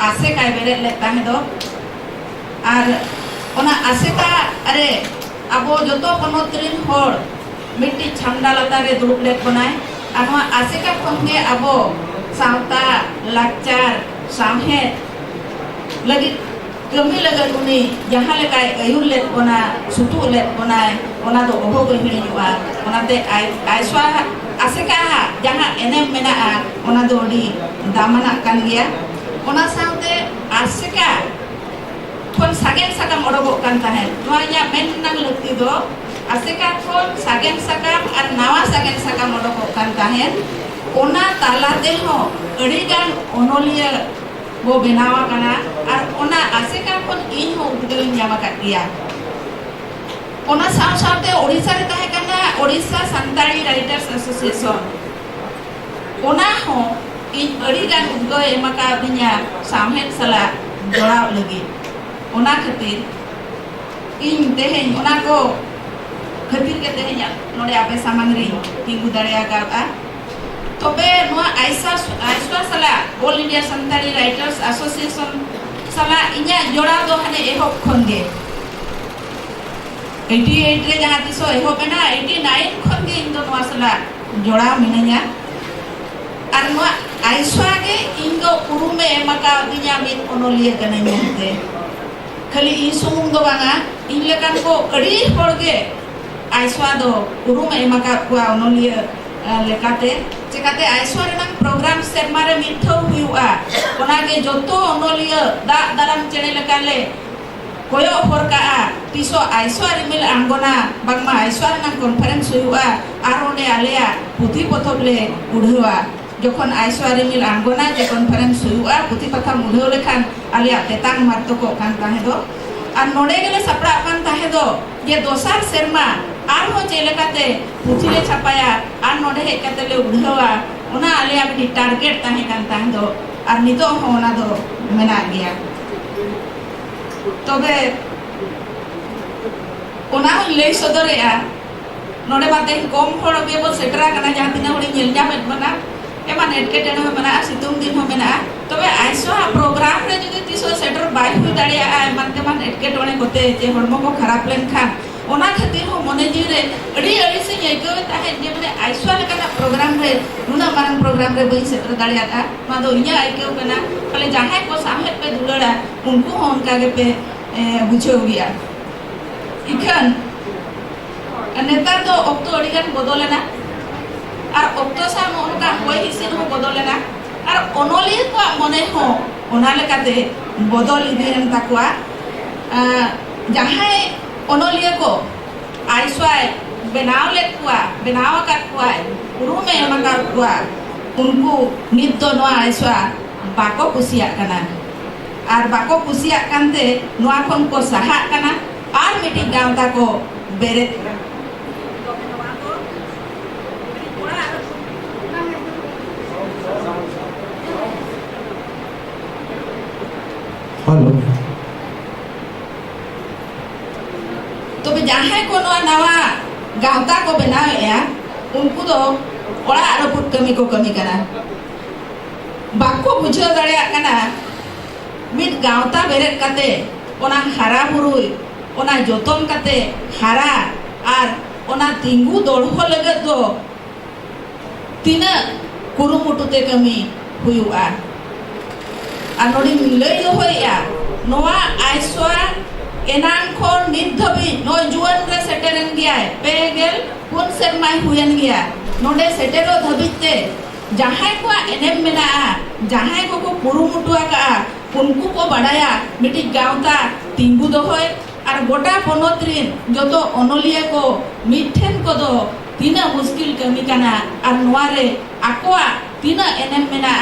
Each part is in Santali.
ASECA beret lek tahe do ar ona ASECA are abo joto ponot rin hor miti chanda latare duruk lek bonai ar noa ASECA khonge abo sauta lakchar samhet lagi kami laga uni jahan lekai ayur let bona sutu let bona ona do oho go hini jua ona te aiswa ASECA jahan enem mena ona do di damana kan dia ona saute ASECA kon sagen sakam odogok kan tahen noanya menang lekti do ASECA kon sagen sakam ar nawa sagen sakam odogok kan tahen ona tala deho adigan onolia bo benawa kana ar ona ASECA kon inho udel nyama kat dia ona saute Odisha re tahe kana Odisha Santali Writers Association ona ho in adigan udgo emaka binya samhet sala jorau lagi ona khatir in tehen ona ko khatir ke tehen node ape samangri tingu dareya ka tobe noa aiswa sala All India Santali Writers Association sala inya jorau do hane ehop khonge 88 re jaha tiso ehop ena 89 khonge indo noa sala jorau minanya ar noa aiswa ge indo urume emaka dinya mit onolia kana nyante khali isumung do banga inlekan ko adi horge aiswa do urume emaka kwa onolia lekate cekate aiswa renang program sermare mitho huiwa onage joto onolia da dalam chene lekale koyo horka tiso aiswa rimil angona bangma aiswa renang conference huiwa arone alea puthi potoble udhwa যখন আইসওয়ারে মিল আঙ্গনা যে কনফারেন্স হুইয়া পুথি কথা মুধেও লেখান আলিয়া তেতাং মারতকো কান তাহে দো আর নড়ে গেলে সাপড়া কান তাহে দো যে দোসার সেরমা আর হো চেলেকাতে পুথিলে ছাপায়া আর নড়ে হেজ কাতে লে উধেওয়া ওনা আলিয়া মিটি টার্গেট তাহে কান তাহে দো আর নিতো হো ওনা দো মেনা গিয়া তবে ওনা লই সদরেয়া নড়ে বাতে কম হড় বেবো সেটরা কানা জাহাঁ তিনা হড়ি ñel ñamet bana eman etketene ho mena situng din ho mena tobe aiswa program re jodi tiso setter bai hui daria eman teman etketone kote je hormo ko kharap len khan ona khatir ho mone ji re adi se yego tahe je mane aiswa le kana program re nuna marang program re bai setter daria ta ma do inya aikeu kana kale jahay ko samhet pe dulada unku ho unka ge pe bujheu gya ikhan netar do okto adigan bodolena আর অক্তসা মনকা হই হিসিন হো বদলেনা আর অনলি তো মনে হো ওনালেকাতে বদল ইদিন তাকুয়া যাহাই অনলিয়া কো আইসওয়াই বেনাও লেকুয়া বেনাও কাকুয়া উরুমে এমাকা কুয়া উনকু নিত নোয়া আইসওয়া বাকো কুসিয়া কানা আর বাকো কুসিয়া কানতে নোয়া খন কো সাহা কানা আর মিটি গাওতা কো বেরে Halo. Tobe jahay ko nawa gauta ko benaw ya unku do ora araput kami kana bako bujhau dareya kana mit gauta beret kate ona hara burui ona joton kate hara ar ona tingu dolho lagat do tina kurumutute kami huyua anodi lei do hoya noa aiswa enang khon nidhabi no juan re seteren gya pegel pun sermai huyan gya node setero dhabite jahay ko enem mena jahay ko kurumutua ka unku ko badaya miti gauta tingu do hoy ar gota ponotrin joto onolia ko mithen ko do tina muskil kami kana ar noare akwa tina enem mena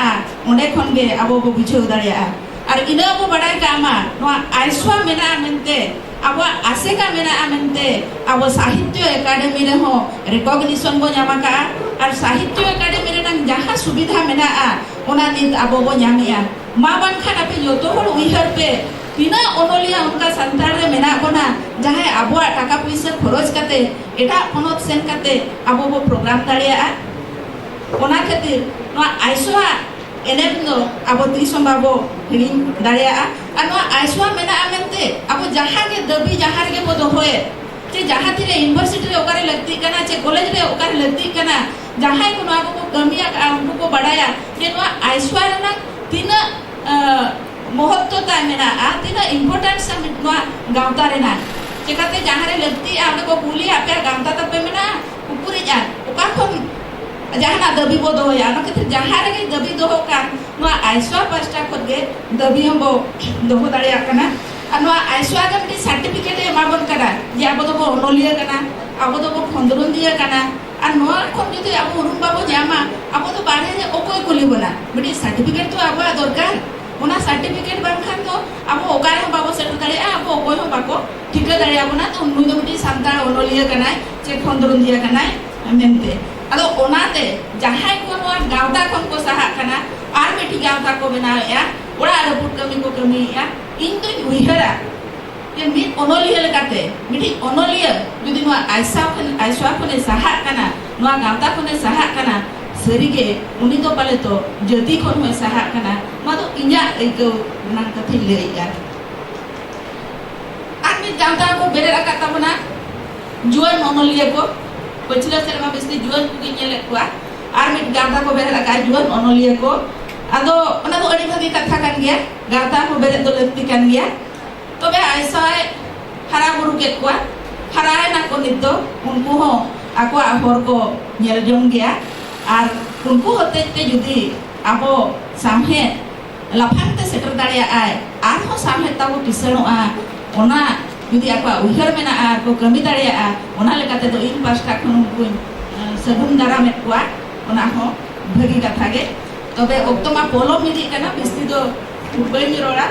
onde khon ge abo bo bujheu dareya ar ina bo badai ka ama noa aiswa mena mente abo ASECA mena mente abo sahitya academy re ho recognition bo nyama ka ar sahitya academy re nang jaha subidha mena ona nit abo bo nyamia ma ban khan ape joto hor uihar pe tina onolia unka santar re mena kona jahay abo taka puisa khoroj kate eta ponot sen kate abo bo program dareya ona khatir noa aiswa enem no abo tisom babo hiring daria anu aiswa mena amente abo jaha ge dabi jaha ge bo dohoe che jaha tire university re okare lagti kana che college re okare lagti kana jaha ko abo ko kamiya amku ko badaya je no aiswa na tina महत्वता मेना आ tina importance sa no gauta re na chekate jaha re lagti abo ko kuli ape gauta tape mena upuri jan oka khon jahana dabi bo doho ya nak jahar ge dabi doho kan no aiswa pasta khode dabi hom bo doho dariya kana anwa aiswa ga ti certificate e mabon kana je abo do bo onoliya kana abo do bo khondron diya kana আর নোয়ার কোন যদি আবু উরুম বাবু জামা আবু তো বাড়ে যে ওকই কলিব না বডি সার্টিফিকেট তো আবু দরকার ওনা সার্টিফিকেট বানখান তো আবু ওকারে বাবু সেটা দাঁড়িয়ে আবু ওকই হম বাকো ঠিক দাঁড়িয়ে আবু না তো নুই তো বডি সান্তার অনলিয়া কানায় যে খন্দরন দিয়া কানায় মেনতে আদো ওনাতে যাহাই কো নোয়া গাওতা কোন কো সাহা কানা আর মিটি গাওতা কো বেনায়া ওড়া রপুট কমি কো কমিয়া ইন তো উইহারা যে মিট অনলিয়া লেকাতে মিটি অনলিয়া যদি নোয়া আইসা কোনে সাহা কানা নোয়া গাওতা কোনে সাহা কানা সরিগে উনি তো পালে তো যদি কোন হয় সাহা কানা নোয়া তো ইঞ্জা এইকো নান কাথি লেইয়া আর মিট গাওতা কো বেরে রাখা তাবনা जुआन অনলিয়া কো पछिला सेरमा बेसती जुआन को ᱧᱮᱞ ᱠᱚᱣᱟ আর মিট গাওতা কো বেরে রাখা जुआन অনলিয়া কো আদো ওনা তো আড়ি ভাগি কথা কান গিয়া গাওতা কো বেরে তো লক্তি কান গিয়া তবে আইসায় হারা বুরু কেত কোয়া হারায় না কো নিত উনকু হ আকো হর কো ᱧᱮᱞ ᱡᱚᱝ ᱜᱮᱭᱟ আর উনকু হতেতে যদি আবো সামহে লাফাংতে সেটার দাঁড়িয়ে আয় আর হো সামহে তাবো কিসেনোয়া ওনা যদি আকো উইহার মেনা আর কো কমি দাঁড়িয়ে ওনা লেকাতে তো ইন পাঁচটা খন উনকু সাগুন দারামেত কোয়া ওনা হো ভাগি কথা গে তবে অক্তমা পলম মিদি কানা বিস্তি দো বাই মিরোড়া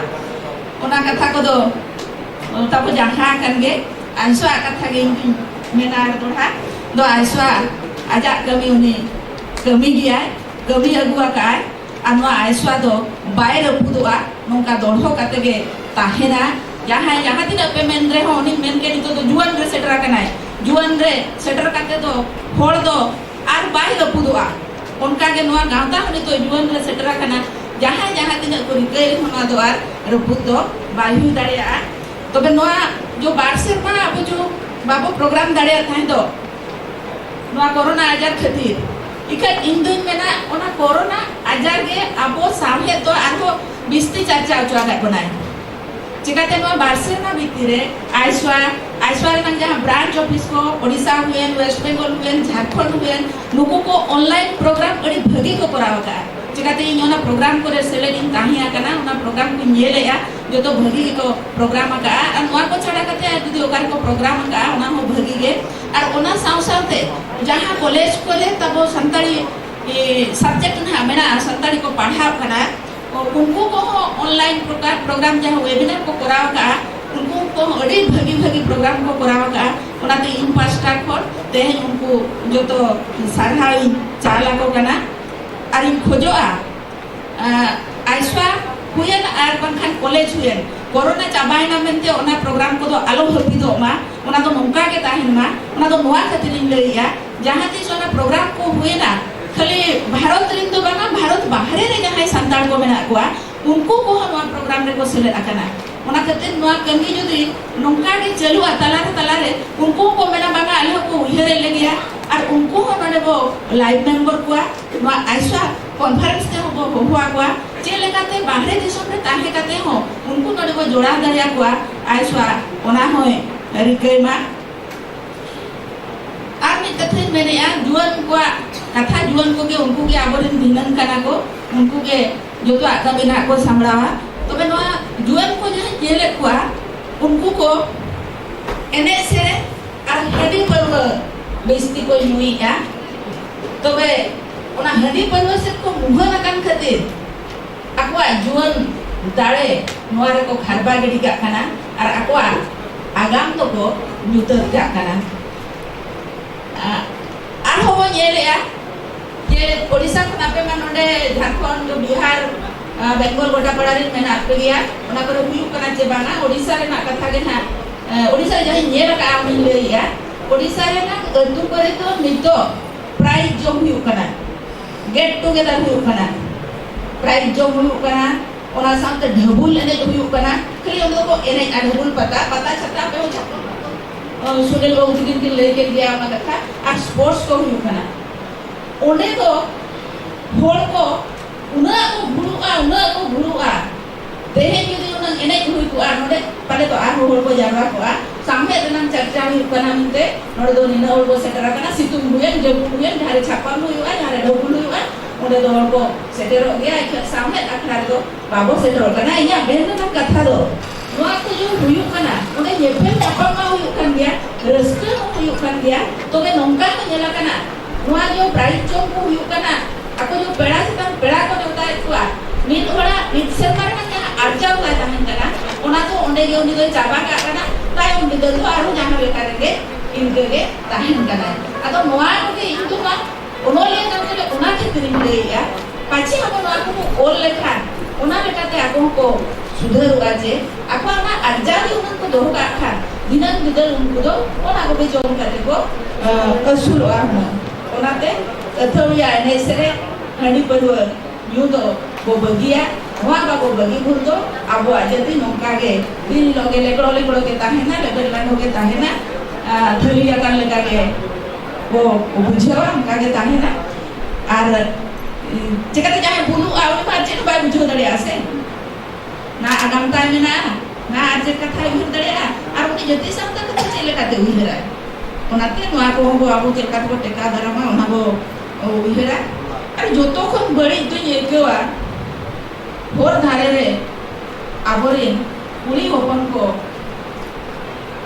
ওনা কথা কো দো তাবো জাহা কান গে আইসা কথা গে মেনার Dora do aiswa ajak kami uni kami dia kami agu akai anwa aiswa do bai repudua nongka dorho katege tahena jaha tidak pemen re ho ni men ke itu do juan re setra kanai juan re setra kate do hor do ar bai repudua onka ge noa gauta honi to juan re setra kana jaha tidak ko rikai hona do ar repud do bai hu daria tobe noa jo barser ma abu jo babo program daria thain do নোয়া করোনা আজার খাতির ইকা ইন্দুন মেনা ওনা করোনা আজার গে আবো সামহে তো আরো বিস্তি চর্চা চুয়া বনায় চিকাতে নোয়া বার্সে না ভিতরে আইসওয়া নাম যাহা ব্রাঞ্চ অফিস কো ওড়িশা হুয়েন ওয়েস্ট বেঙ্গল হুয়েন ঝাড়খণ্ড হুয়েন নুকু কো অনলাइन प्रोग्राम अड़ी भगी को करावका चिकाते इन ओना प्रोग्राम करे सेलेडिंग ताहिया कना ओना प्रोग्राम को नेलेया जो तो भगी को प्रोग्राम का और नोआ को छड़ा कते जदी ओकार को प्रोग्राम का ओना हो भगी गे और ओना सावसाते जहां कॉलेज कोले तबो संताड़ी सब्जेक्ट ना मेना संताड़ी को पढ़ाव कना उनको को ऑनलाइन प्रोग्राम जहां वेबिनार को कराव का उनको को अड़ी भगी प्रोग्राम को कराव का ओनाते इन पास्टा को ते उनको जो तो सारहाई चाला को कना আর ইন খোজোয়া আইসা হুয়েন আর বানখান কলেজ হুয়েন করোনা চাবাইনা মেনতে ওনা প্রোগ্রাম কো আলো হপিদো মা ওনা তো নঙ্কা কে তাহিন মা ওনা তো নোয়া খাতির লইয়া যাহা তিস ওনা প্রোগ্রাম কো হুয়েনা খালি ভারত রিন দো বানা ভারত বাহিরে রে যাহাই সান্তাল কো মেনা কোয়া উনকু কো নোয়া প্রোগ্রাম রে কো সেলে আকানা ওনা খাতির নোয়া কমি যদি নঙ্কা কে চলুয়া তালারে উনকু কো মেনা বানা আলো কো উইরে লেগিয়া আর উনকু হো মানে বো লাইভ মেম্বার কোয়া নোয়া আইসা কনফারেন্স তে হবো হুয়া কোয়া যে লেকাতে বাহিরে দিশম রে তাহে কাতে হো উনকু নড়ে বো জোড়া দাঁড়িয়া কোয়া আইসা ওনা হয় রিকেমা আর মি কথিন মেনিয়া जुआन কোয়া কথা जुआन को के उनको के आबरिन भिनन काना को उनको के जो तो आता बिना को सामड़ावा तबे नोआ जुआन को जहां जेले कोआ उनको को एने से আর হেডি পর্ব বেস্তি কই নুইয়া তবে ওনা হেডি পর্ব সে কো মুহনা কান খাতির আকwa जुआन দাড়ে নোয়ারে কো খারবা গড়ি কা কানা আর আকwa আগাম তো কো nyuter কা কানা আর হবো ñeleya যে ওড়িশা খনাপে মানন্ডে ঝাড়খণ্ড বিহার বেঙ্গল গোটা পড়ারিন মেনা আপে গিয়া ওনা করে হুয়ু কানা যে বানা ওড়িশা রে না কথা গে না ওড়িশা যাই ñel কা আমি লইয়া ওড়িশা রে না অন্তু করে তো নিতো প্রাইজ জম হুয়ু কানা গেট টুগেদার হুয়ু কানা प्राइज जो हुयुग कना ओना सामते ढबुल एने हुयुग कना खाली ओंदो को एने ढबुल पता छटा पे सुनील बाबू दिन के लेके गया ओना कथा और स्पोर्ट्स को हुयुग कना ओने तो होड़ को उना को भुरुआ तेहे जुदी उना एने हुई को आर नोडे पाले तो आर होड़ को जारवा को सामने रनम चर्चा हुयुग कना मिनते नोडे दो निना होड़ को सेटरा कना सितुंग हुयन जब हुयन धारे छापा हुयुआ धारे ढबुल हुयुआ ओंडे दो होड़ को सेटेरो गया एक सामने अखड़ा दो बाबो सेटेरो कना इया बेन कथा दो नोआ को जो हुयुग कना ओंडे येपेल छापा हुयुग कन गया रस्ते हुयुग कन गया तोबे नोंका को नेला कना नोआ जो प्राइज जो हुयुग कना ako जो पेड़ा से तम पेड़ा को जोता है कुआ नीत बड़ा नीत सरकार ना क्या अर्जाव का जामिन करा ओना तो ओंडे के उन्हीं तो चाबा का कना ताई उन्हीं तो आरो जहाँ ले करेंगे इनके के ताहिन कना अतो नोआ को के इनको ना उन्होंने करके जो उन्हा के दिन ले या पाची हम नोआ को ओल लेखा उन्हा लेकाते ako को सुधर वाजे ako ना अर्जाव ही उन्हें को दोह का खा दिनन दिदल उनको दो ओना को भी जोन करते को असूल वाहना ओना ते अथवा ने सरे हनी परवर युदो बो बगिया वहां का बो बगी गुरदो अब आजती नोका के दिन लोगे लेकड़ो के ताहेना लेकड़ लानो के ताहेना थलिया कान लगा के वो बुझेवा का के ताहेना आर चिकते जाहे बुलु आवनी बाजे तो बाय बुझो दड़े आसे ना आगाम टाइम ना आज कथा उहिर दड़े आर उनी जति संत के चले काते उहिरा ओनाते नोआ को आबो चलका को टेका दरामा ओना बो उहिरा और जोतो खन बड़ी तो ये केवा होर धारे रे आबोरिन कुड़ी होपन को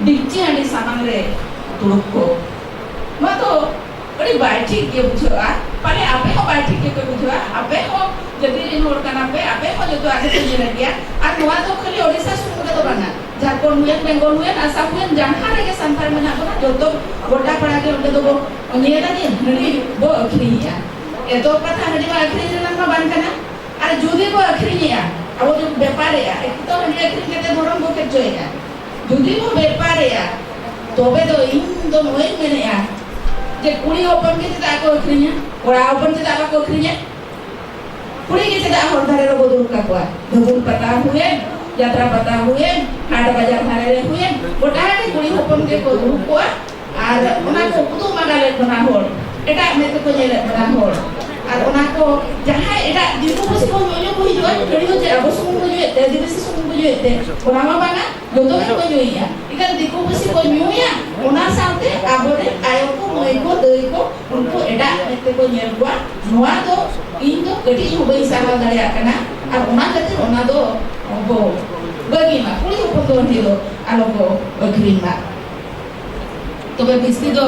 डिक्ची हनी सामान रे तुड़ुक को मा तो बड़ी बैठी के बुझवा पाले आपे हो बैठी के बुझवा आपे हो जदी इन होर कना पे आपे हो जो तो आगे तो ये लगिया और नोआ तो खाली ओडिसा सुन तो बना झारखंड हुए बेंगल हुए आसाम हुए जहां रे के संतार में ना जो तो गोटा पड़ा के उनके तो वो नियरा ने हड़ी वो अखरिया ए तो कथा हड़ी वा अखरी ना बन कना अरे जुदी को अखरिया अब जो व्यापार है एक तो हड़ी अखरी के धरम को के जोया जुदी को व्यापार है तोबे तो इन तो नोई में या जे कुड़ी ओपन के ता को अखरिया ओरा ओपन के ता को अखरिया कुड़ी के ता होर धारे रो बोदुल का को धबुल पता हुए यात्रा पता हुए हाट बाजार धारे हुए गोटा के कुड़ी ओपन के को धुप को आर ओना को कुतु मागाले बना होड़ एटा में तो जेले बना होड़ आर ओना को जहां एटा दिको बसी को योयो को हिजो रेडियो जे अब सुन को जो ते दिवसी सुन को जो ते ओना मा बाना जोतो को जोइया इकन दिको बसी को न्यूया ओना साथे आबोरे आयो को मोय को दई को उनको एटा में को नेल को नोआ तो इन तो गटी हो गई सारा दड़िया कना आर ओना खातिर ओना दो बो बगी मा कुड़ी ऊपर तो हिलो आलो को अखरी मा तो बे बिस्ती दो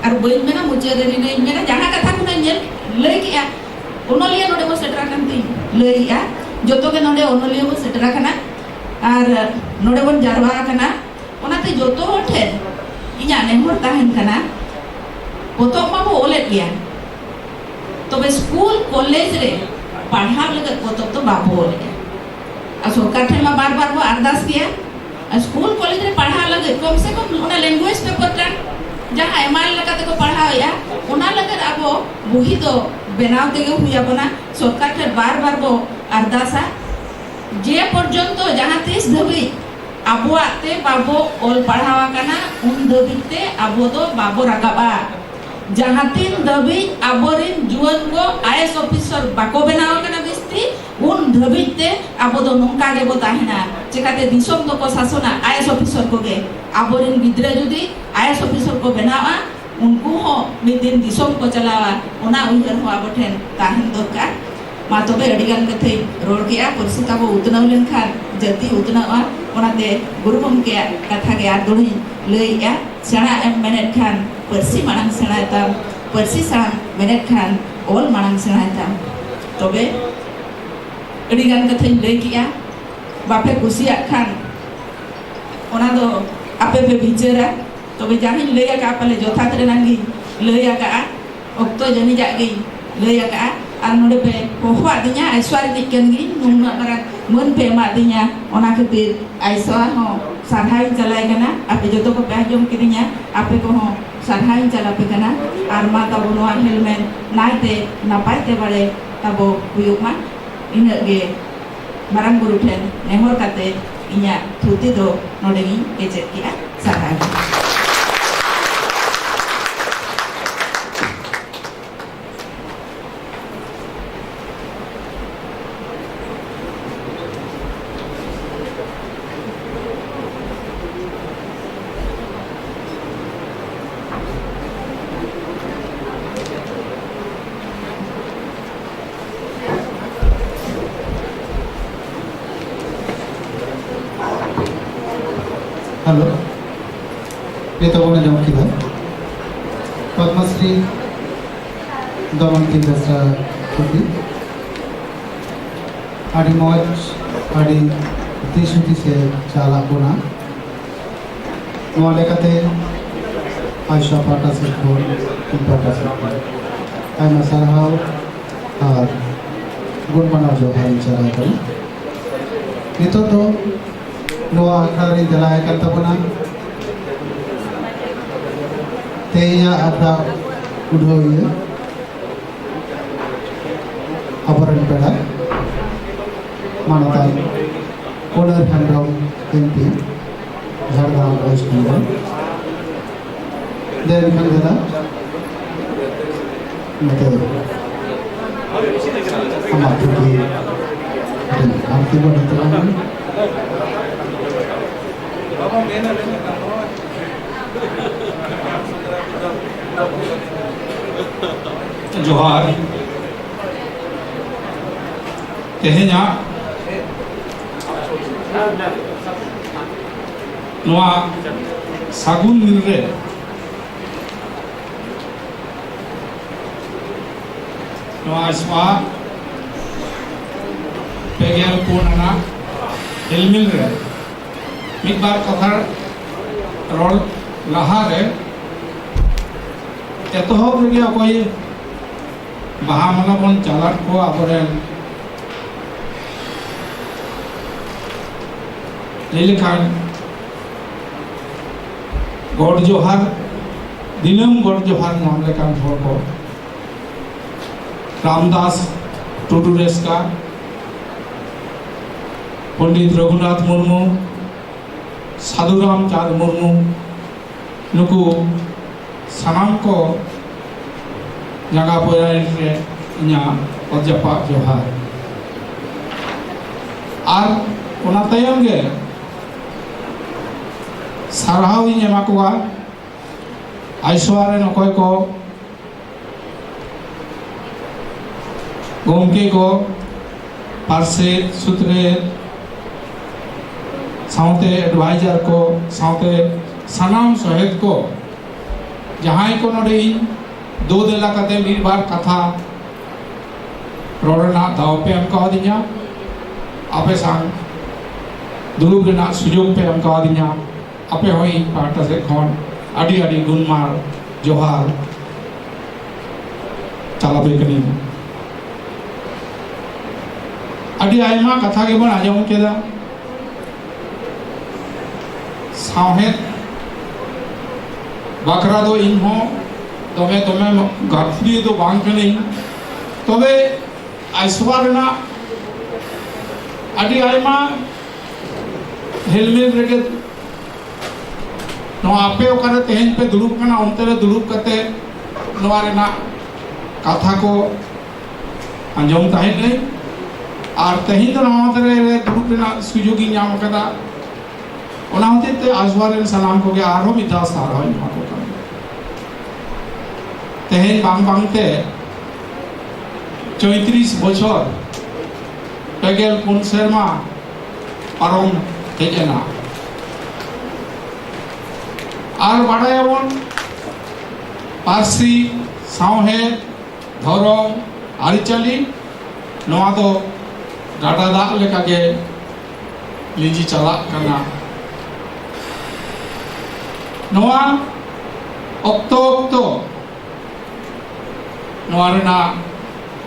आर बइन में ना मुझे रे ने में ना जहां कथा को नेल लई किया ओनलिया नोडे वो सेटरा कांती लई या जोतो के नोडे ओनलिया वो सेटरा कना आर नोडे बन जारवा कना ओनाते जोतो होठे इया ने होर ताहन कना पोतो मा वो ओले किया तो बे स्कूल कॉलेज रे पढ़ा लगे पोतो तो बाबू ओले आ सरकार ठे मा बार-बार वो अरदास किया स्कूल कॉलेज रे पढ़ा लगे कम से कम ओना लैंग्वेज पेपर टा जहां एमाल लगाते को पढ़ाया ओना लगे अब बुही तो बनाव के हुया बना सरकार ठे बार-बार वो अरदासा जे पर्यंत जहां 30 धबी अबो आते बाबो ओल पढ़ावा कना उन धबिते अबो तो बाबो रगाबा जहां 3 धबी अबोरिन जुवन को आईएएस ऑफिसर बाको बनाव कना बिस्ती उन धबिते अबो तो नोंका के बताहिना चिकाते दिसम तो को शासना आईएएस ऑफिसर को गे अबोरिन गिद्रे जुदी आईएएस ऑफिसर को बनावा उनको हो मिद दिन दिसम को चलावा ओना उहर हो आबोठेन ताहिन दरकार मा तबे अडिगान कथे रोड केया परसी का वो उतनाव लेनखान जति उतनावा ओनाते गुरु गमके कथा के आ दोही लईया सेणा एम मेनेट खान परसी मानang सेणा ता परसी साम मेनेट खान ओल मानang सेणा ता तबे अडिगान कथे लई किया बापे कुसिया खान ओना दो आपे पे बिचरा तबे जाहिन लईया का पाले जोथा तरे नांगी लईया का ओक्तो जनी जागी लईया का आर नोडे पे होवा दिnya ऐश्वर्य निकनगी नुना मरा मन पे मा दिnya ओना खातिर ऐश्वर्य हो साधाई चलाय कना आपे जोतो को पहजम किदिnya आपे को हो साधाई चलापे कना आर मा तबो नोआ हेलमेट नाइते नापायते बारे तबो हुयुमा ina ge marang guru pen nehor kate inya thuti do nodengi ejek kia sarang. Halo, kita boleh jawab kita. Padma Shri Damanti Besra Putih. Adi Moj, Adi Tishuti se Chala Puna. Nuale kate Aisha Pata se Khor, Pata se Khor. Aina Sarhau, ar Gunpana Johari Chala Kari. Itu to Noa akhari jalai kata puna teya ada udhoye abaran peda manatai Konar Handam MP Jharkhand West Bengal then Kandala mate amatu ki arti bonita जोहार तेहेnya नोआ सागुन मिलरे नोआ इसवा पेगेल पूर्णना हिलमिल रे मिक बार कथा रोल लहा रे एतोहब रे अकोय बाहा माला बन चालाट को आबरेन लेलिखान गॉड जोहार दिनम गॉड जोहार नाम लेकान हर को रामदास टुडू रेस्का पंडित रघुनाथ मुर्मू साधुराम चाँद मुर्मू नुकु सानाम को जगह पे इना अजपा जोहार और ओना तायम गे सारहाव इन एमा कोआ आइसवारे नकय को गोमके को पार्से सूत्रे साउते एडवाइजर को साउते सनाम सहेद को जहां को नडे दो देला कते मीर बार कथा रोडना दाव पे हमका दिया आपे सांग दुलुब रेना सुजोग पे हमका दिया आपे होई पाटा से खन आडी आडी गुणमार जोहार चला बेकनी आडी आयमा कथा के बन आजम केदा साहेब बाकरा दो इन हो तबे तमे गाफरी तो बांग कनी तबे आइसवारना आडी आयमा हेलमेट रेगे नो आपे ओकारे तेहेन पे दुलुप कना ओनते रे दुलुप कते नोआ रेना कथा को अंजम ताहे नहीं और तेहिन तो नोआ रे दुलुप रेना सुजोगी नाम कदा ओना होते ते आइसवारन सलाम को के आरो मिदा सारा इन को तेहेन बांग बांगते 34 বছর पेगेल पुन शर्मा पारम हेजेना और बाड़ायाबन पार्सी सावहे धरम आरिचाली नोआ दो गाडा दाग लेका के लिजी चला करना नोआ ऑक्टो ऑक्टो नोआ रेना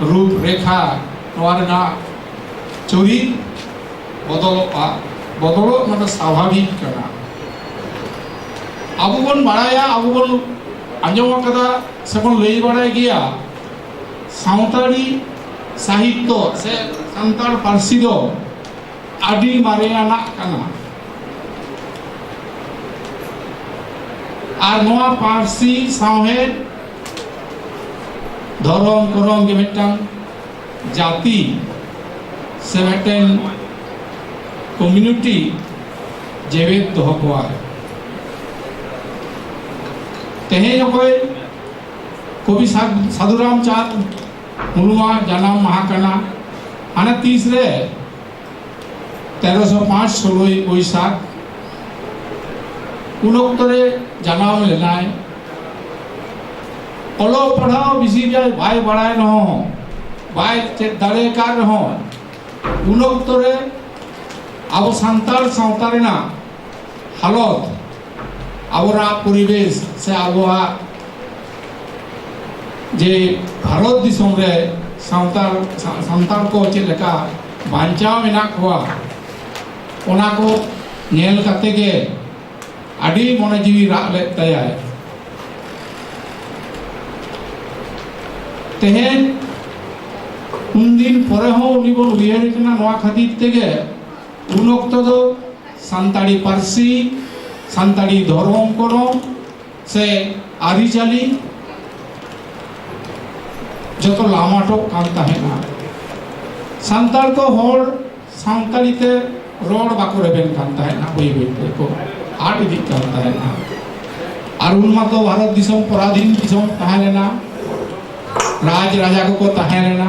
रूप रेखा नोआ रेना चुरी बदलो मतलब स्वाभाविक करना अब बन बाड़ाया अब बन आंजम कदा से बन लई बाड़ाय गया सावताली साहित्य से ᱥᱟᱱᱛᱟᱲ ᱯᱟᱹᱨᱥᱤ ᱫᱚ ᱟᱹᱰᱤ ᱢᱟᱨᱮᱭᱟᱱᱟᱜ ᱠᱟᱱᱟ ᱟᱨ ᱱᱚᱣᱟ ᱯᱟᱹᱨᱥᱤ ᱥᱟᱶᱦᱮᱫ ধরম করম ᱜᱮ ᱢᱤᱫᱴᱟᱝ জাতি ᱥᱮ ᱢᱤᱫᱴᱮᱱ কমিউনিটি ᱡᱮᱣᱮᱫ ᱫᱚᱦᱚ ᱠᱚᱣᱟ ᱛᱮᱦᱮᱧ ᱚᱠᱚᱭ কবি সাধুরাম চাঁদ মুর্মুᱣᱟᱜ ᱡᱟᱱᱟᱢ ᱢᱟᱦᱟ ᱠᱟᱱᱟ ᱦᱟᱱᱮ 30 ᱨᱮ 1305 16ই বৈশাখ উন অক্ত রে জানাম লেনায় অলো পড়াও বেশি যায় ভাই বাড়ায় ন ভাই দাঁড়ে কার রহ উন অক্ত রে আবো সান্তাল সাঁওতা রেনাᱜ হালত আবরা পরিবেশ সে আবহাওয়া যে ভারত দিশম রে সান্তাল কো চে লেকা বাঞ্চাও মেনাক কোয়া ওনা কো নেল কাতে গে আডি মনে জিবি রাগ লে তায়ায় তেহেন উনদিন পরে হো উনি বন উইহার কনা নোয়া খাতির তেগে উন অক্ত দো সান্তাড়ি পার্সি সান্তাড়ি ধর্ম করম সে আরিচালি যত লামাটক কান তাহেনা সান্তাল কো হর সান্তাড়িতে রড় বাকো রেবেন কান তাহেনা বই বইতে কো আট ইদিক কান তাহেনা আর উন মাতো ভারত দিশম পরাধীন দিশম তাহেনা राज राजा को तहना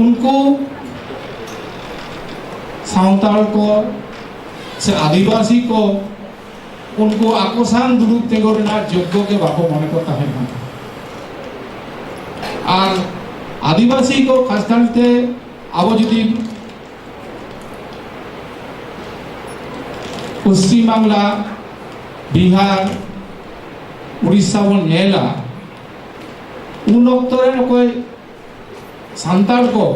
उनको सावताल को से आदिवासी को उनको आकोसान दुरुप तेगोरना योग्य के बापो मन को तहना और आदिवासी को खास करते अब यदि पश्चिम बांगला बिहार उड़ीसा बन नेला उन अक्त रे कोई सान्ताल को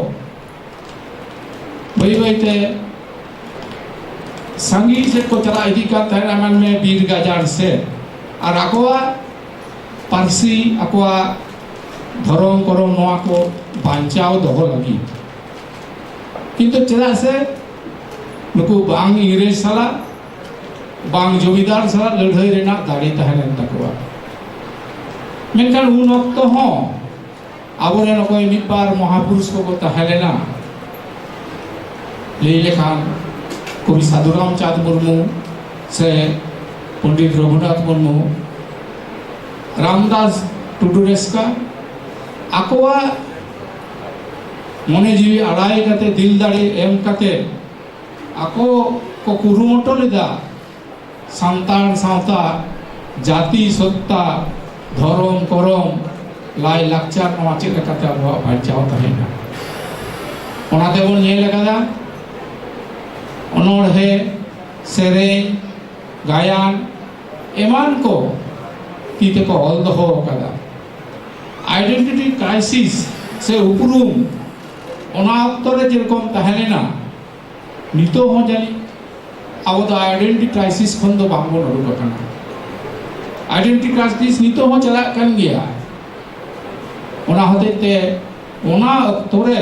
बई बईते संगी से को चला इदी का तहनामन में बीर गाजार से और अकोआ पारसी अकोआ धर्म करम नोआ को बांचाओ दोहो लगी किंतु चला से नुकु बांग इंग्रेज साला बांग जमीदार साला लड़ाई रेना दाड़ी तहन तकवा मेनखान उन अक्त हो आबोरेन अकोय मिदबार महापुरुष को तहलेना लई लेखान कवि साधुराम चाँद मुर्मू से पंडित रघुनाथ मुर्मू रामदास टुडू रेस्का आकोआ मने जीवी आड़ाई कते दिल दाड़ी एम कते आको को कुरुमुटो लेदा सान्ताल सावता जाति सत्ता धर्म करम लाई लाक्चार नवा चेक लेकाते आबो बांचाव तहेना ओनाते बोन नेल कदा अनोढ़े सेरें गायन एमान को तीते को ऑल दो कदा आइडेंटिटी क्राइसिस से उपरूम ओना अक्तो रे जेरकम तहेलेना नितो हो जानी अब तो आइडेंटिटी क्राइसिस खन दो बांगो नडुक कना आइडेंटिटी क्राइसिस नितो हो चला कन गया ओना होते ओना अक्तो रे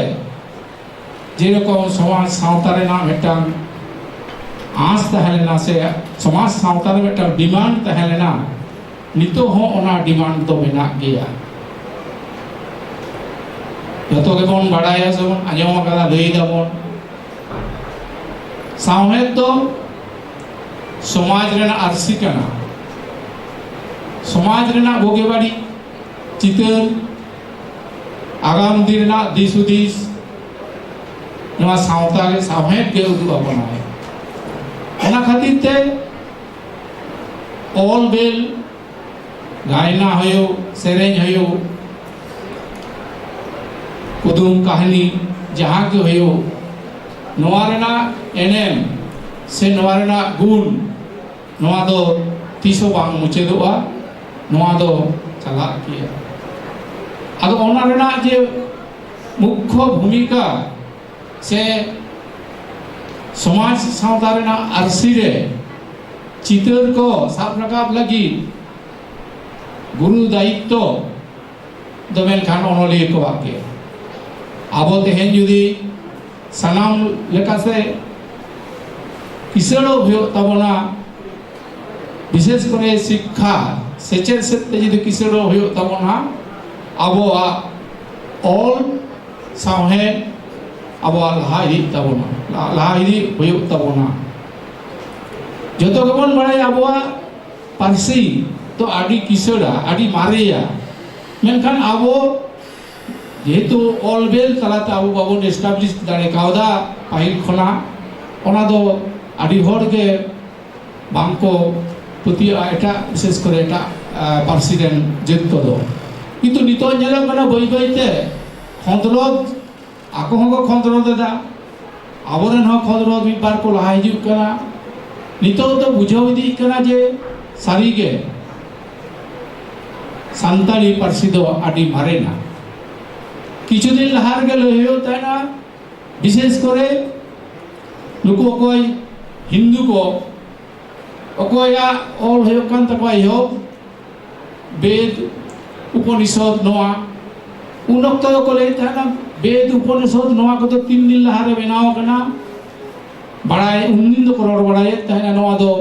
जेरकम समाज सावता रे ना मेटांग आस तहलेना से समाज सावता रे मेटांग डिमांड तहलेना नितो हो ओना डिमांड तो मेना गया जतो के बोन बाड़ाया सबन आजम कदा लई दाबन सावहेद तो समाज रेना आरसी कना समाज रेना बोगे बाड़ी चितर आगाम दिन ना दिसुदिस नवा सावता के सावहेद के उदु अपनाए ओना खातिर ते ऑल बेल गायना हयो सेरेंज हयो कुदुम कहानी जहाँ के हयो नवा रेना एनेम से नवा रेना गुण नवा दो तीसो बांग मुचेदोआ नवा दो चला किया अब ओना रेना जे मुख्य भूमिका से समाज सावता रेना आरसी रे चितर को साफ रकाब लगी गुरु दायित्व दो मेनखान ओनोलिया को आके ᱟᱵᱚ ᱛᱮᱦᱮᱧ ᱡᱩᱫᱤ ᱥᱟᱱᱟᱢ ᱞᱮᱠᱟᱛᱮ ᱠᱤᱥᱟᱹᱬᱚᱜ ᱦᱩᱭᱩᱜ ᱛᱟᱵᱚᱱᱟ, বিশেষ করে শিক্ষা সেচের ক্ষেত্রে যদি কিশোর হয়ে তাবনা আবহাওয়া অল সাহে আবহাওয়া লাহা ইদি তাবনা লাহা ইদি হয়ে তাবনা যত কেমন বাড়াই আবহাওয়া পার্সি তো আডি কিশোরা আডি মারেয়া মেনখান আবো যেহেতু অল বেল তালাতে আবো বাবন এস্টাবলিশ দাঁড়ে কাওদা পাহিল খনা ওনা দো আডি হড়গে বাংকো প্রতি এটা বিশেষ করে এটা পার্সিডেন্ট জেদ কদো কিন্তু নিত যেরকম মানে বই বইতে খন্দরদ আকো হক খন্দরদ দা আবরেন হক খন্দরদ মিবার কো লাহা হিজুগ কানা নিত তো বুঝাও ইদি কানা যে সারিগে সান্তালি পার্সি দো আডি মারে না কিছুদিন লাহার গেল হয়েও তাই না বিশেষ করে নুকু কই হিন্দু কো অকয়া অল হয়ে কান তাকওয়া ইহব বেদ উপনিষদ নোয়া উন্নত को ले था বেদ উপনিষদ নোয়া কত 3 দিন লাহারে বেনাও কানা বাড়ায় 19 দিন করোড় বাড়ায় তাই না নোয়া দো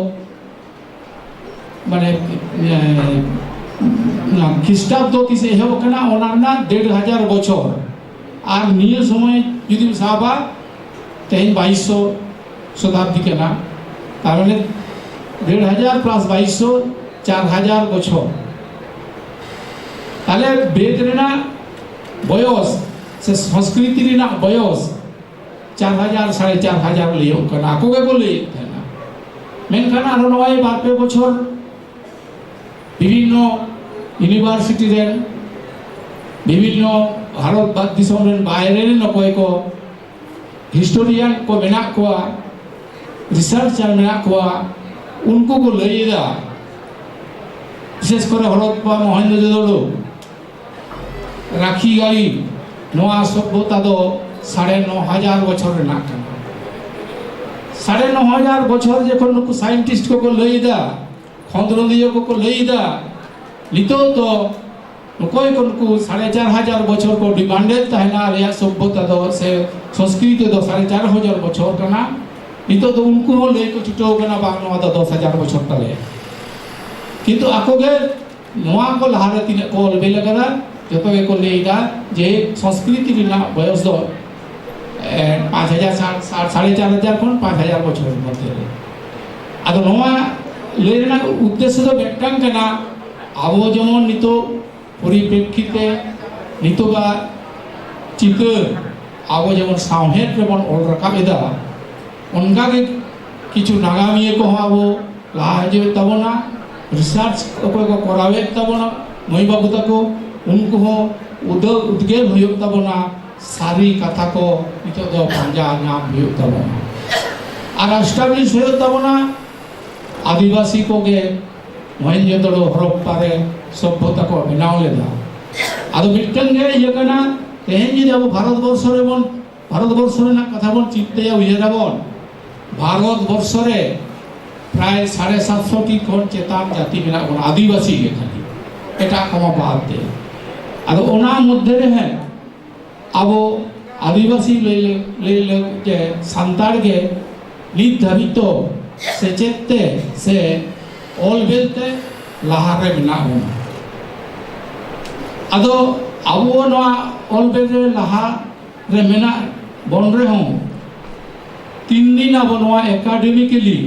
মানে না খ্রিস্টাব্দ তিসে হেব কানা ওনার না 1500 বছর আর নিয়ে সময় যদি সাবা তেইন 2200 শতাব্দী কানা তার মানে 1500 প্লাস 2200 4000 বছর তাহলে বেদ রেনা বয়স সে সংস্কৃতি রেনা বয়স 4000 4500 লিও কানা কোকে বলে না মেনখান আর নয় বাপে বছর বিভিন্ন ইউনিভার্সিটি রেন বিভিন্ন ভারত দিশম রেন বাইরে রেন কয় কো হিস্টোরিয়ান को मेना कोआ रिसर्चर मेना कोआ उनको को लईदा विशेष करे हरप्पा মহেঞ্জোদারো রাখি গাড়ি নোয়া সভ্যতা দো 9500 বছর না কানা 9500 বছর যখন নুকু সায়েন্টিস্ট को लईदा খন্দরদিয় को लईदा নিতো তো कोई को 4500 বছর को डिमांडेड ताहना रिया सभ्यता दो से संस्कृति दो 4500 বছর কানা নিতো তো उनको ले को छुटो कना बांग नवा 10000 বছর तले কিন্তু আকোগে নোয়া को লাহারে তিনে को বেলে করা যত কে को लेदा যে সংস্কৃতি রিনা বয়স দো 5000 4500 কোন 5000 বছরের মধ্যে আদো নোয়া লেনা উদ্দেশ্য তো বেটাং কানা আবো যেমন নিতো পরিপ্রেক্ষিতে নিতোবা চিত্র আবো যেমন সাহেব যেমন অল রাখাবেদা অনগাগে কিছু নাগামিয়ে কো আবো লাহাজে তবনা রিসার্চ অকয় কো করাবে তবনা মইবাবু তাকো উनको উদ্গের হইব তবনা সারি কথা কো নিতো দ পাঞ্জা নাম হইব তবনা আর এস্টাবলিশ হইব তবনা আদিবাসী কোগে মহেঞ্জোদারো হরপ্পারে সভ্যতা को बनाव लेदा आदो मिटंग गे ये कना तेहेन जी अब भारतवर्ष रे बन भारतवर्ष रे ना कथा बन चित्ते या उयराबन भारतवर्ष रे प्राय 750 टी कोन चेतान जाति मेना बन आदिवासी के खाली एटा कमा बात दे आदो ओना मध्य रे है अब आदिवासी ले जे संतार के नित धाबितो सेचेते से ऑल बेलते लाहारे मेना बन आदो आबो नवा ऑल बेले लाहा रे मेना बन रे हो 3 दिन आबो नवा एकाडेमिकली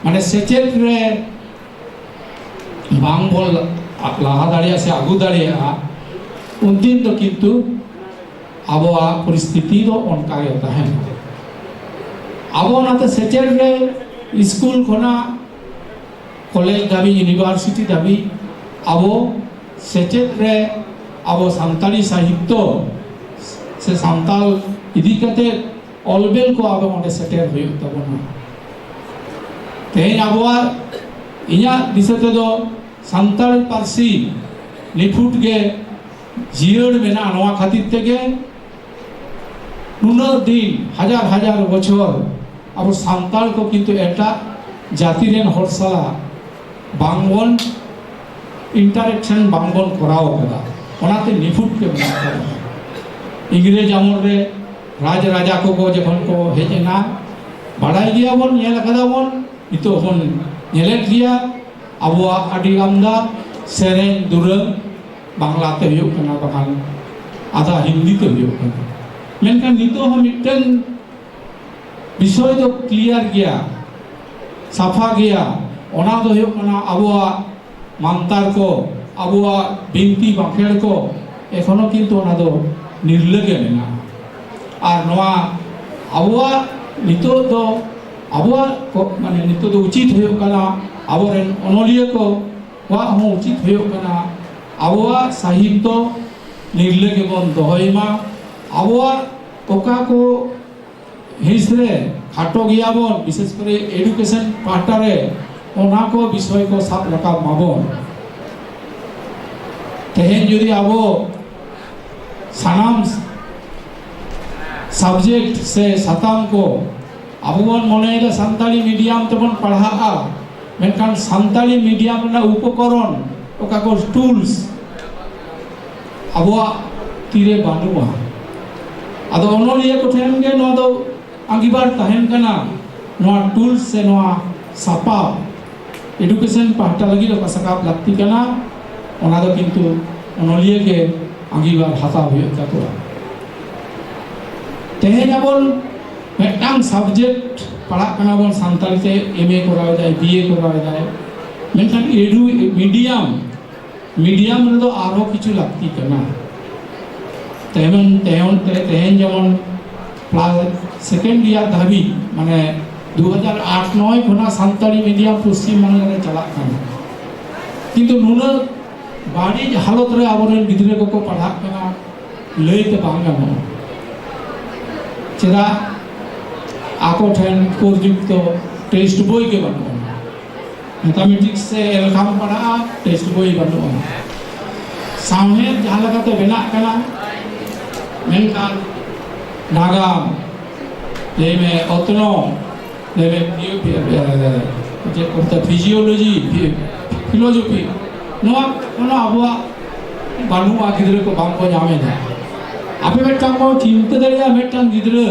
माने सेचेट रे बांग बोल लाहा दाड़िया से आगु दाड़िया उन दिन तो किंतु आबोआ परिस्थिति दो उनका होता है आबो नाते सेचेट रे स्कूल खना कॉलेज दाबी यूनिवर्सिटी दाबी आबो सेचेट रे आबो सान्ताली साहित्य से सान्ताल इदी कते ऑलबेल को आबो ओंडे सेटेर हुई तबना तेहेन आबोआ इया दिसते दो सान्ताल पारसी निफुट गे जियड़ मेना नवा खातिर तेगे नुना दिन हजार हजार बछर आबो सान्ताल को किंतु एटा जाति रेन हरसाला बांगबन इंटरेक्शन बांगबन कराओ कदा ओनाते निफुट के मेना इंग्रेज आमल रे राज राजा को जखन को हेजना बाड़ाई गया बन नेल कदा बन नितो बन नेलेट गया अबुआ आदि आमदा सेरें दुरंग बांग्ला ते हुयुग कना बाखान आधा हिंदी ते हुयुग कना मेनखान नितो हम मिटन विषय तो क्लियर गया साफा गया ओना दो हुयुग कना अबुआ मानतार को अबुआ बिनती बाखेड़ को एखोनो किन्तु ओना दो निर्लगे मेना और नवा अबुआ नितो दो अबुआ को माने नितो दो उचित हुयुग कना अबोरेन ओनोलिया को वा हो उचित हुयुग कना अबुआ साहित्य निर्लगे बन दोहयमा अबुआ ओका को हिसरे खाटो गया बन विशेष करे एडुकेशन पार्टारे ओना को विषय को साब रकाब माबन तेहेन जुदी अबो सानाम सब्जेक्ट से साताम को अबो बन मने सान्ताली मीडियम तबन पढ़ाआ मेनखान सान्ताली मीडियम ना उपकरण ओका को टूल्स अबुआ तीरे बानुआ आदो ओनोलिया को ठेन गे नो दो अंगिबार तहेन कना नो टूल्स से नो सापा एडुकेशन पाहटा लगी रो कसकाप लगती कना ओना दो किंतु ओनोलिया के अंगिबार हाता हुए तको तेहे जाबोल मेटांग सब्जेक्ट पढ़ा कना बोन सान्ताली ते एमए करावे जाय बीए करावे जाय मेनखान एडु मीडियम रे दो आरो किछु लगती कना तेहन जमन क्लास सेकेंड ईयर धाबी माने 2008-9 खना सान्ताली मीडियम पश्चिम बांगला रे चला कना किंतु नुना बाड़ी हालत रे आबोरेन गिदरे को पढ़ा कना लैते बांग गानो चेदा आको ठेन कोरयुक्त टेस्ट बोई के बनो मैथमेटिक्स से एलखाम पढ़ा टेस्ट बोई बनो सामने जहां लगाते बेना कना मेनखान नागाम लेमे ओतनो लेमे जे कोता फिजियोलॉजी फिलोसफी नोआ ओना अबुआ बानुआ गिदरे को बांको जामे ना आपे मेटांग को चिंता दरिया मेटांग गिदरे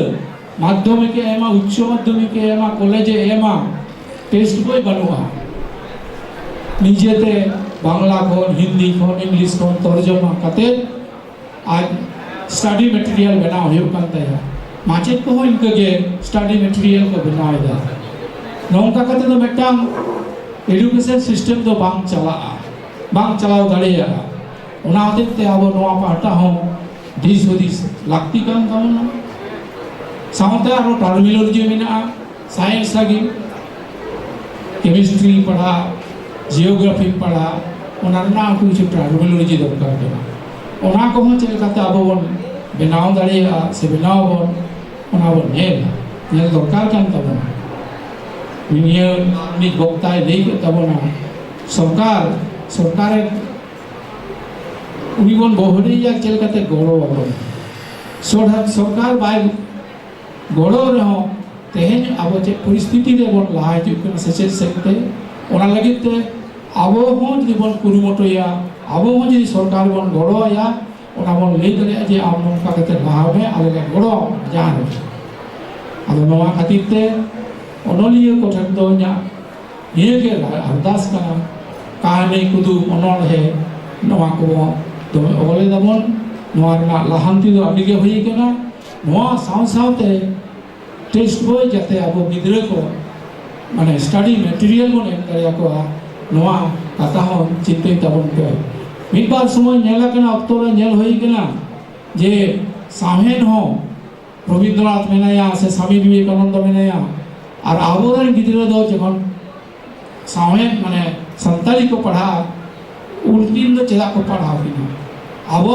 माध्यमिक एमा उच्च माध्यमिक एमा कॉलेज एमा टेस्ट बोई बानुआ निजेते बांग्ला को हिंदी को इंग्लिश को तर्जुमा कते आज स्टडी मटेरियल बनाओ हुयुग कान ताया माचेद को हो इनके के स्टडी मटेरियल को बनाओ दा नोंका कते तो मेटांग एजुकेशन सिस्टम तो बांग चलाओ दाड़िया ओना होते अब नोआ पाटा हो दिस होदिस लागती कान तामना साउंडा आरो टर्मिनोलॉजी मेना साइंस लागी केमिस्ट्री पढ़ा जियोग्राफी पढ़ा ओना ना कुछ टर्मिनोलॉजी दरकार कना ओना को हो चल काते अब बन बनाव दाड़िया से बनाव बन ओना बन नेल दरकार कान तबना निय नि गोक्ताय देई के तबना सरकार उनी बन बहुरी या चल काते गोड़ो बन सरकार बाय गोड़ो रहो तेहेन अब जे परिस्थिति रे बन लाहा हिजु कना सेचे सेते ओना लगिते अब हो जदि बन कुरुमटोया अब हो जदि सरकार बन गोड़ोया ओना बन लई दरे जे आम नोंका कते लाहा में आले गोड़ो जान आदो नोआ खातिर ते ओनोलिया को ठन दो nya ये के अरदास कना कहानी कुदु ओनोल है नोआ को तो ओले दबन नोआ ना लाहांती दो अडी के होई कना नोआ साउते टेस्ट बोय जाते अब गिदरे को माने स्टडी मटेरियल बन एम दरिया को नोआ कथा हो चिंते तबन पे मिद बार समय नेला कना अक्तो रे नेल होई कना जे साहेन हो रविंद्रनाथ मेनाया से स्वामी विवेकानंद मेनाया और आबोरेन गिदरे दो जखन साहेन माने संताली को पढ़ा उल्टीन दो चेदा को पढ़ा किना अब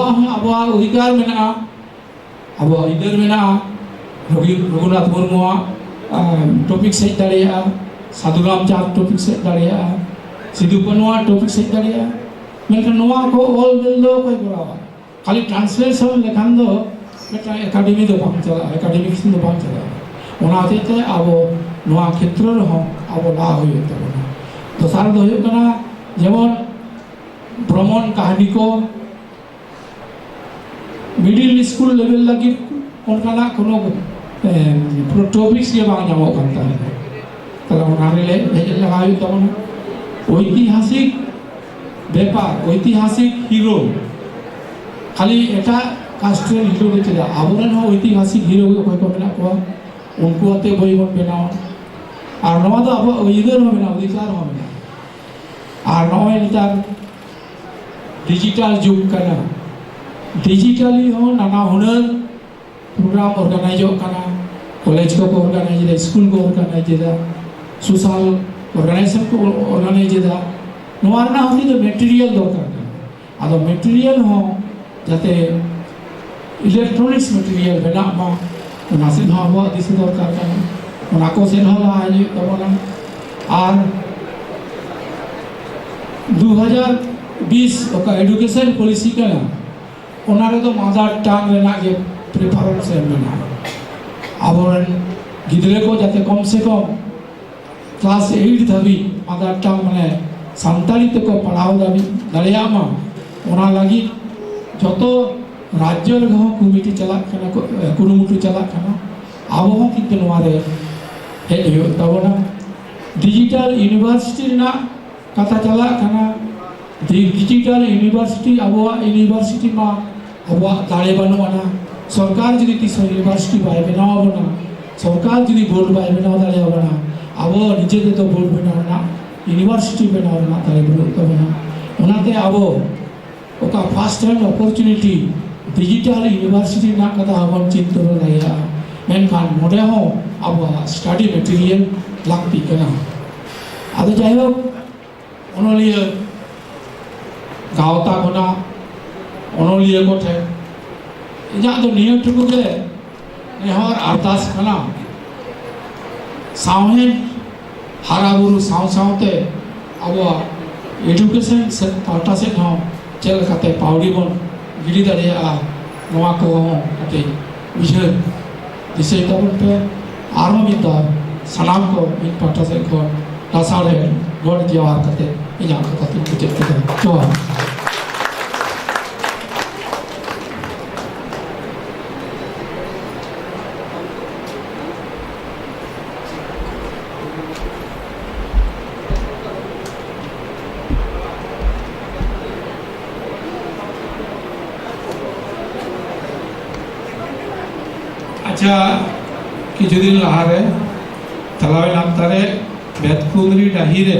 अधिकार मेना अब इधर मेना रघुनाथ मुर्मुआ टॉपिक से दाड़िया साधुराम चाँद टॉपिक से दाड़िया सिद्धू पनुआ टॉपिक से दाड़िया मेनखान नोआ को ऑल दिल दो कोई करावा खाली ट्रांसलेशन लेखान दो मेटा एकेडमी दो बांग चला एकेडमिक्स दो बांग चला ओना होते अब नोआ क्षेत्र रहो अब ला होय तबना दोसार दो होय कना जेमन भ्रमण कहानी को मिडिल स्कूल लेवल लगी उनका कोनो टॉपिक्स के बांग जामो करता है तला उन्हारे ले भेज लगाई तमन ऐतिहासिक व्यापार ऐतिहासिक हीरो खाली एटा कास्ट्रल हीरो के चला आबरन हो ऐतिहासिक हीरो को कोई मेना को उनको अते बई बन बनाओ और नवा तो अब इधर हो मेना अधिकार हो मेना और नवा नितार डिजिटल युग करना डिजिटली हो नाना हुनर प्रोग्राम ऑर्गेनाइज करना कॉलेज को ऑर्गेनाइज स्कूल को ऑर्गेनाइज सोशल ऑर्गेनाइजेशन को ऑर्गेनाइज नवारना होती तो मटेरियल दरकार आदो मटेरियल हो जाते इलेक्ट्रॉनिक्स मटेरियल बना मा उना से हो दिस दरकार करना उना को से हो आज तबना और 2020 का एजुकेशन पॉलिसी करना उनारे तो मदर टंग लेना के प्रेफरेंस मेना अब गिदरे को जाते कम से कम क्लास 8 धाबी मदर टंग माने सानताली तक पढ़ाओ दाड़ियामा ओना लगी जो राज्य कमिटी चला कुरुमुटु चला अब किंतु नवारे हेज तबना डिजिटल यूनिवर्सिटी कथा चला डिजिटल यूनिवर्सिटी अब यूनिवर्सिटी मा अब दाड़े बनवाना सरकार जुदी तीस यूनिवर्सिटी बाय बनावना सरकार जुदी बोर्ड बाय बनाव दाड़ेवना अब निजे तो बोर्ड बनावना यूनिवर्सिटी बनावना दाड़े तबना ओनाते अब ओका first hand opportunity digital university ना कथा हम चिंतन दाया मेनखान मोडे हो अब स्टडी मटेरियल लागती कना आदो जायहोक ओनलिया गावता कोना ओनलिया को थे इजा तो नियम टुकु के नेहर अरदास कना सावहे हाराबुरु साव सावते अब एजुकेशन से पाटा से हो चल कते पावड़ी बन गिरी दाड़िया नवा को कते बुझे दिसे तबन पे आरो मितार सलाम को इन पाटा से को लासाड़े गोड़ जवार कते इजा को कते बुझे कते तो अच्छा किछु दिन लहारे चलावे नामतारे बेतकुंदरी डाहिरे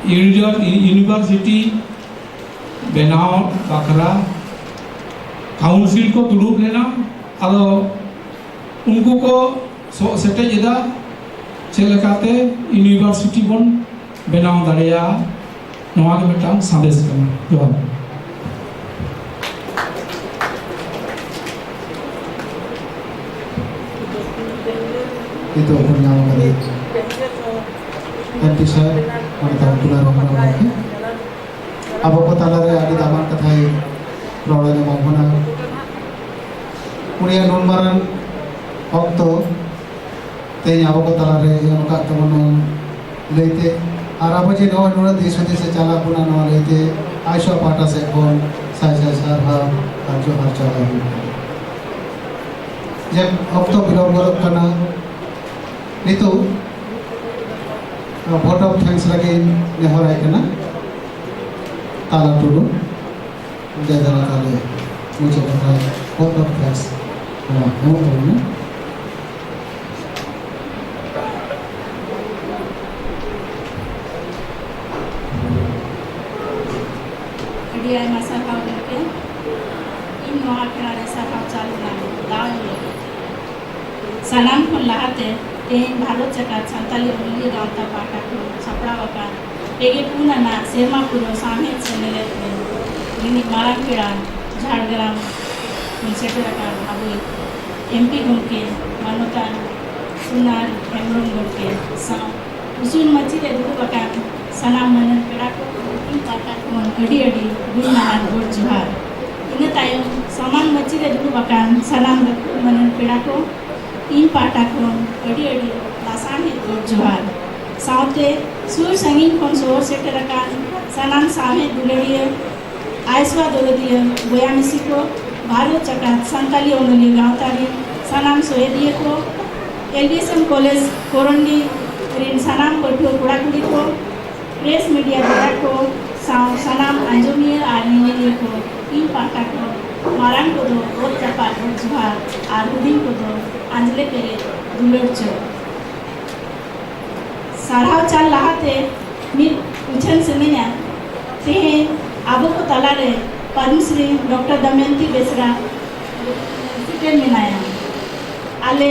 यूनिवर्सिटी बनाव बाखरा काउंसिल को दुड़ूब लेना आदो उनको को सेटे जेदा चेलकाते यूनिवर्सिटी बन बनाव दाड़िया नवा के मिटांग संदेश करना जोहार itu punya kali MP saya mana tahu pulau orang lagi apa kota lari ada taman kathai problem yang mau mana punya nomboran waktu tanya apa kota lari yang kat teman lete arah je nawa nawa desh se chala puna nawa lete Aisha Pata se kon saya sarha arjo harcala jab waktu bilang golok kana itu vote of thanks lagi nehorai kena tala dulu jadara kali muncul kata vote of thanks nah kamu tahu ni dia masa kau ni ini mau kena rasa kau calu lagi tahu salam pun lahate तेन भारत जगत संताली उल्ली गांवता पाटा को छपड़ा वका पेगे पूना ना सेमा पुरो सामे चले इनी मारा केड़ा झाड़ग्राम मुंसेटर का अबु एमपी गुमके मानवता सुनार हेमरम गुमके सा उसूल मची दे दुको वका सलाम मनन केड़ा को इन पाटा को अडी अडी गुनान गोड जुहार इन तायो सामान मची दे दुको वका सलाम मनन केड़ा को इन पाटा को अड़ी अड़ी लासाने जोहार साउते सुर संगीन कोन सोर सेटर का सनाम सामे दुलड़िए आइसवा दोलदिए गोया मिसी को भारत जगत संताली ओनली गांवतारी सानाम सोहेदिए को एलडीएसएम कॉलेज कोरंडी रिन सानाम पठुआ कुड़ा कुड़ी को प्रेस मीडिया बिदा को सानाम आंजोमिया और निनिलिए को इन पाटा को मारान को दो बहुत जपा और जुहार और हुदिन को दो अंजले पेरे दुलर चो साराव चाल लाहाते मित उछन सेनेया तेहें आबो को तलारे पद्मश्री डॉक्टर दमयंती बेसरा सिटेन मिनाया आले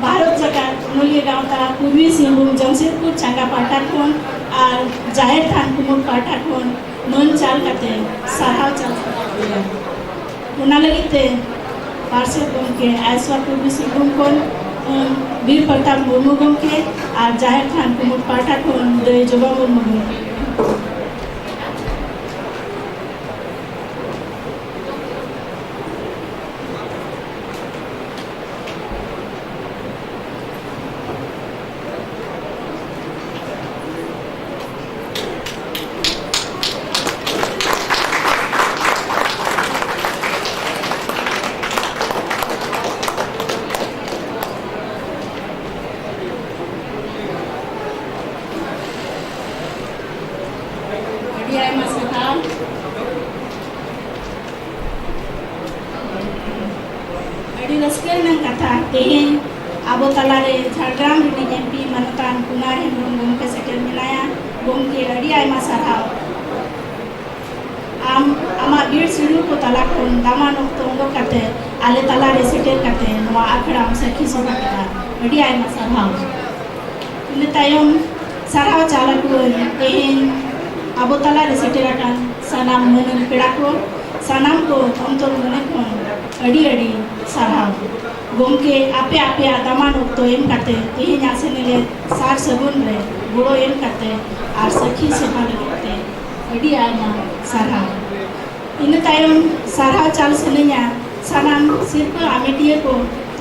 भारत जगत नलिया गांवता पूर्वी सिंहभूम जमशेदपुर चांगा पाटा खन और जाहिर थान कुमुर पाटा खन मन चाल काते साराव चाल उना लगिते पार्षद गमके आयसवा पूर्वी सिंहभूम खन वीर प्रताप मुर्मू गमके और जाहिर थान कुमुर पाटा खन दय जोबा मुर्मू गमके तेहें आबो तलारे झारग्राम रिनिंग एमपी मनतान कुमार हेमब्रम गमके सेटेल मिनाया गमके अड़ी आयमा सारहाव आमा बीर सिडू को तला खन दामान ओक्तो अंगो काते आले तलारे सेटेल काते नवा आखड़ा सखी सभा करा अड़ी आयमा सारहाव इन तायम सारहाव चालक तेहें आबो तलारे सेटेल आकान सानाम मनन पेड़ा को सानाम को अंतर मने खन अड़ी अड़ी सारहाव गमके आपे आपे दामान ओक्तो एम काते तेहें आसेनेले सार सगुन रे गुड़ो एम काते और सखी सेवा लगते अड़ी आयमा सारहाव इन तायम सारहाव चाल सेनेया सानाम सिर्फ आमेटिए को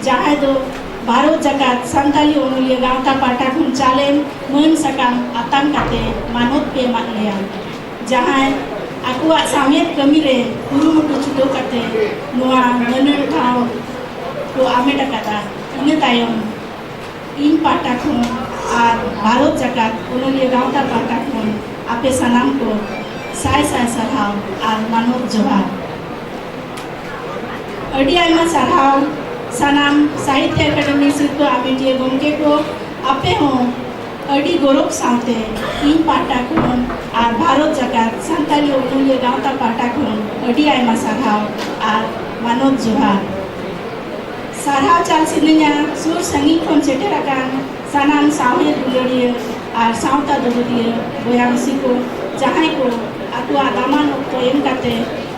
जहां दो भारत जगत संताली ओनलिया गांवता पाटा खुन चालेन मन सकाम आताम काते मानोत पे मानलिया जहां आकुआ सामेत कमी रे कुरुमुटु छुटो काते नोआ मनन ठाव को आमेटा काता इन तायम इन पाटा खुन और भारत जगत ओनलिया गांवता पाटा खुन आपे सानाम को साय साय सरहाव और मानवत जोहार अड़ी आयमा सरहाव सानाम साहित्य अकादमी शिल्प आमेटिए गमके को आपे हों अड़ी गौरव सावते इन पाटा खुन और भारत जगत संताली ओनलिया गांवता पाटा खुन अड़ी आयमा सरहाव और मानवत जोहार सारहाव चाल सिनेया सुर संगीन खन सेटेर आकान सानाम सावहे दुलड़िया और सावता दुलड़िया बयामसी को जहां को आकुआ दामान ओक्तो एम काते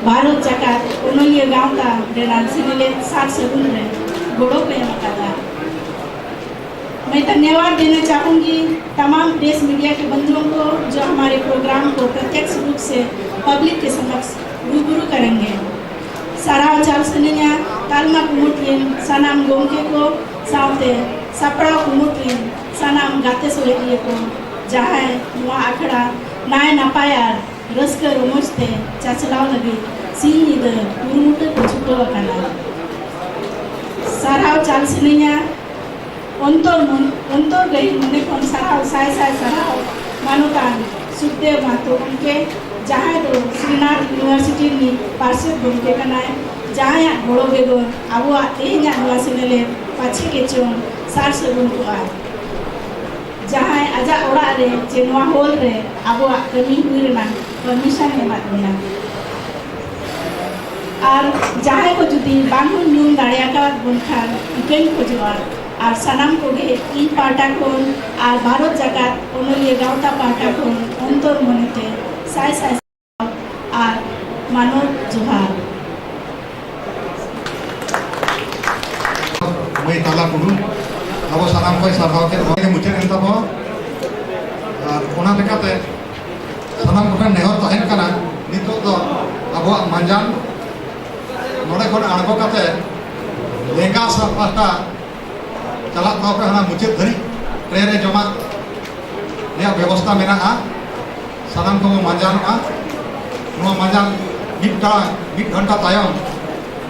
भारत जगत ओनलिया गांवता रेनाल सिनेले सार सगुन रे गोड़ो पे एम काता मैं धन्यवाद देना चाहूँगी तमाम प्रेस मीडिया के बंधुओं को जो हमारे प्रोग्राम को प्रत्यक्ष रूप से पब्लिक के समक्ष रूबरू करेंगे साराव चाल सुनिया तालमा कुमुटलिन सानाम गोमके को सावते सपड़ा कुमुटलिन सानाम गाते सोहेदिए को जहां नुआ आखड़ा नाय नापायार रस्कर रोमजते चाचलाव लगी सिंह निद कुरुमुटे को छुटो अकाना साराव चाल सुनिया अंतर गई मने कोन साराव साय साय साराव मानुतान सुखदेव मातो उनके जहां दो श्रीनाथ यूनिवर्सिटी नि पार्षद गमके कनाय जहां बड़ो बेगोर आबो तेहें नुआ सिनेले पाछे के चों सार सगुन को आ जहां आजा ओड़ा रे जे नुआ होल रे आबो कमी हुई रेना परमिशन एमात बोना और जहां को जुदी बांगुन न्यून दाड़िया का बनखान इकेन खोजवा और सानाम को गे इन पाटा कोन और भारत जगत ओनलिया गांवता पाटा कोन अंतर मनेते साय साय और मानव जोहार मैं ताला कुडू अब सानाम को सारहाव के मुझे एंता बो ओना लेकाते सानाम को नेहर तहन कना नितो तो अब मंजान नोडे कोन आड़गो काते लेंगा सब पास्ता चला तो पे हना मुझे धरी ट्रेन रे जमा ने व्यवस्था मेना सानाम को मंजान नुआ मंजान 1 घंटा तायम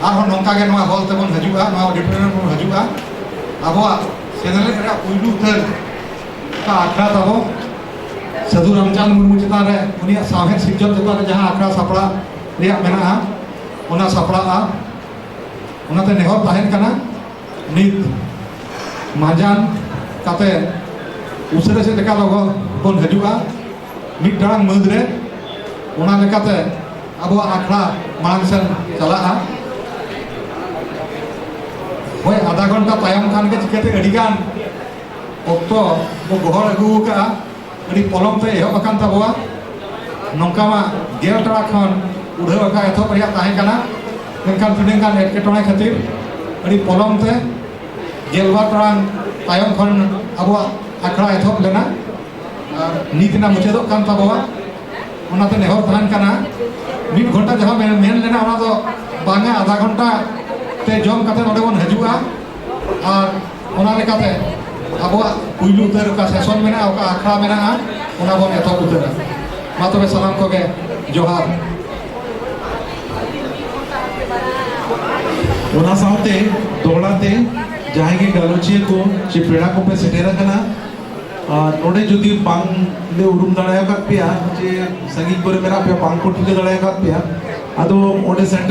आरो नौका के नवा हॉल तेबन हजुआ नवा ऑडिटोरियम बन हजुआ आबो सेनेल रे पुइलु उतर का आखड़ा तबो साधु रामचंद्र मुर्मू चितान रे उनिया साहेब सिरजन चितान रे जहां आखड़ा सापड़ा रिया मेना ओना सापड़ा ओनाते नेहर ताहेन कना नित माजान काते उसरे से लेका लगो बन हजुआ मिट टांग मद रे ओना लेकाते अब आखड़ा मांग सन चला होय आधा घंटा तायम खान के चिकते अडिगान ऑक्टो वो गोहर अगू का अडी पलम ते एहब अकान तबवा नौका मा गेल टड़ा खन उड़े का एथो परिया ताहे कना मेनखान तुडिंग कान एटकेटोने खातिर अडी पलम ते गेलवा टड़ांग तायम खन अब आखड़ा एथो लेना नीतना मुचेदो कान तबवा ओनाते नेहर थान कना मिट घंटा जहां मेन लेना ओना दो बांगा आधा घंटा ते जम कते नोडे बन हजुआ और ओना लेकाते अब पुइलु उतर का सेशन मेना का आखड़ा मेना ओना बन एथो उतर मा तबे सलाम को के जोहार ओना साउते दोड़ाते जहां के गलोचिए को चे पेड़ा को पे सेटेरा कना नोडे जुदी बांग ले उरुम दाड़ाया का पिया जे संगीत करे मेरा पे बांग को ठिके दाड़ाया का पिया आदो ओडे सेंट्रल